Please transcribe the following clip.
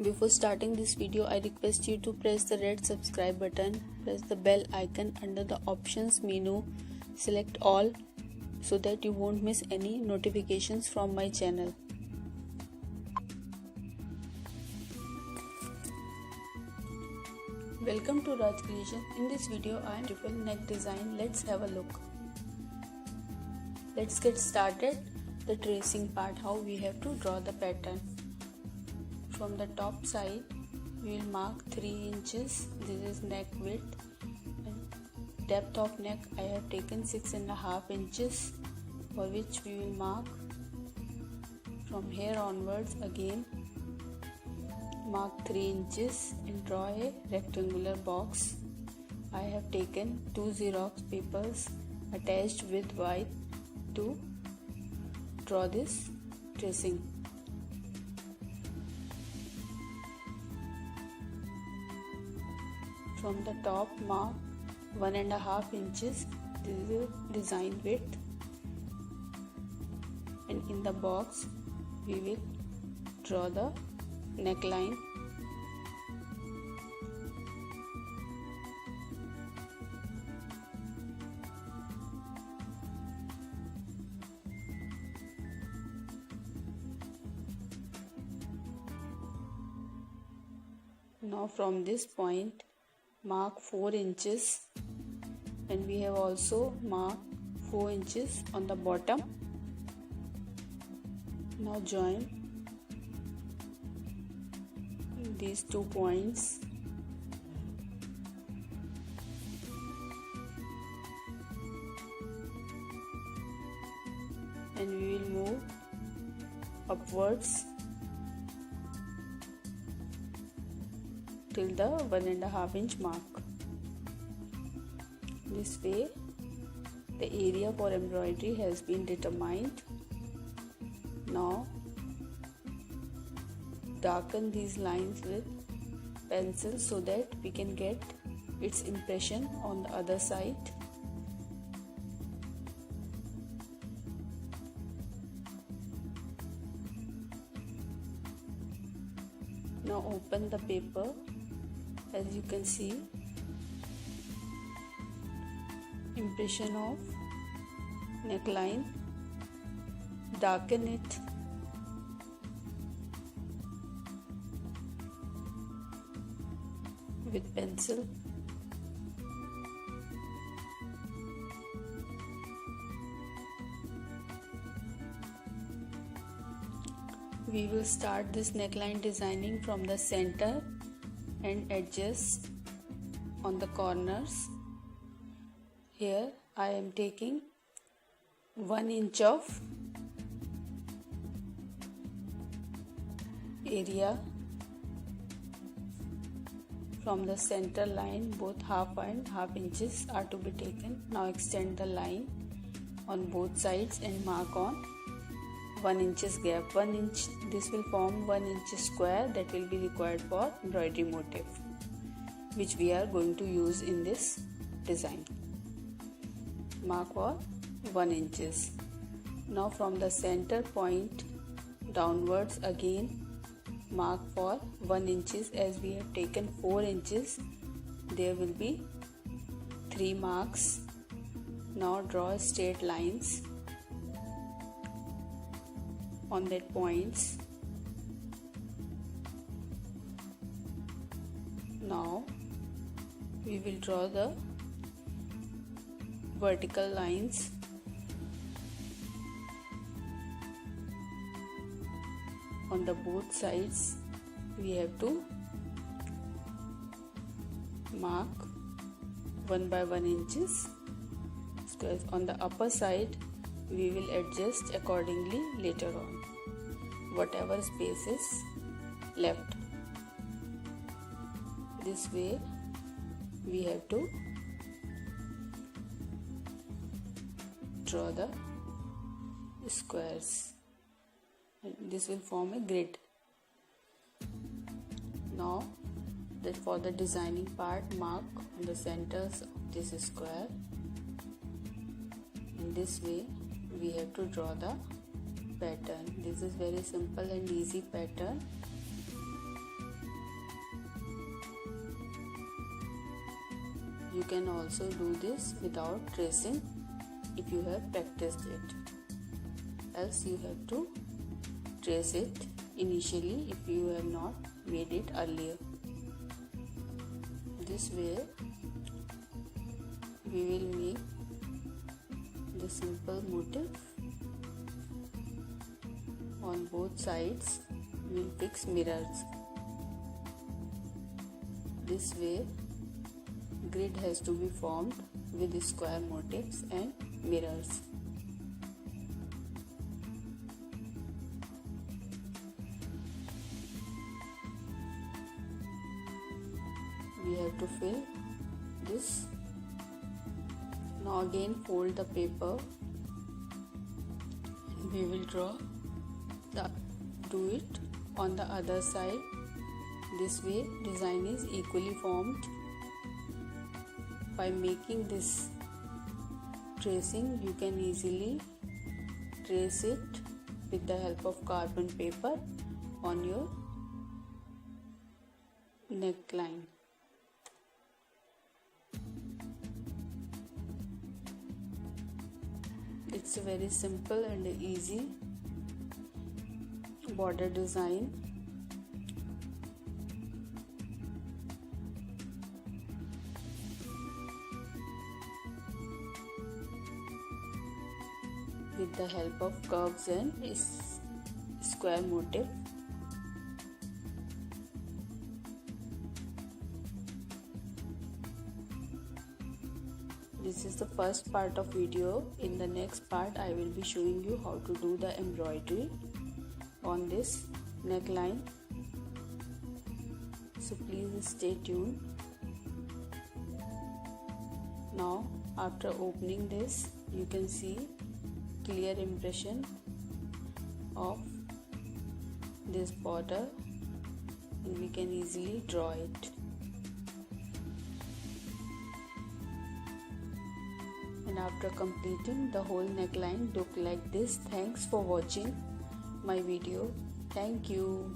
Before starting this video, I request you to press the red subscribe button, press the bell icon under the options menu, select all so that you won't miss any notifications from my channel. Welcome to Raj Creation. In this video, I am triple neck design. Let's have a look. Let's get started. The tracing part, how we have to draw the pattern. From the top side, we will mark 3 inches. This is neck width. And depth of neck, I have taken 6.5 inches, for which we will mark from here onwards again. Mark 3 inches and draw a rectangular box. I have taken 2 Xerox papers attached with white to draw this tracing. From the top, mark 1.5 inches. This is a design width, and in the box we will draw the neckline. Now from this point, mark 4 inches, and we have also marked 4 inches on the bottom. Now join these 2 points. And we will move upwards till the 1.5 inch mark. This way the area for embroidery has been determined. Now darken these lines with pencil so that we can get its impression on the other side. Now open the paper. As you can see, impression of neckline. Darken it. With pencil. We will start this neckline designing from the center and adjust on the corners. Here I am taking 1 inch of area from the center line. Both half and half inches are to be taken. Now extend the line on both sides and mark on 1 inches gap. 1 inch, this will form 1 inch square that will be required for embroidery motif, which we are going to use in this design. Mark for 1 inches. Now from the center point downwards again mark for 1 inches. As we have taken 4 inches, there will be 3 marks. Now draw straight lines on that points. Now we will draw the vertical lines. On the both sides we have to mark 1 by 1 inches squares. On the upper side we will adjust accordingly later on, whatever space is left. This way we have to draw the squares. This will form a grid. Now that for the designing part, mark on the centers of this square. In this way we have to draw the pattern. This is very simple and easy pattern. You can also do this without tracing if you have practiced it. Else you have to trace it initially if you have not made it earlier. This way we will make the simple motif. On both sides we will fix mirrors. This way grid has to be formed with square motifs and mirrors. We have to fill this. Now again fold the paper. We will do it on the other side. This way design is equally formed. By making this tracing, you can easily trace it with the help of carbon paper on your neckline. It's a very simple and easy border design. With the help of curves and square motif. This is the first part of video. In the next part I will be showing you how to do the embroidery on this neckline. So please stay tuned. Now after opening this, you can see clear impression of this border and we can easily draw it. And after completing, the whole neckline look like this. Thanks for watching my video. Thank you.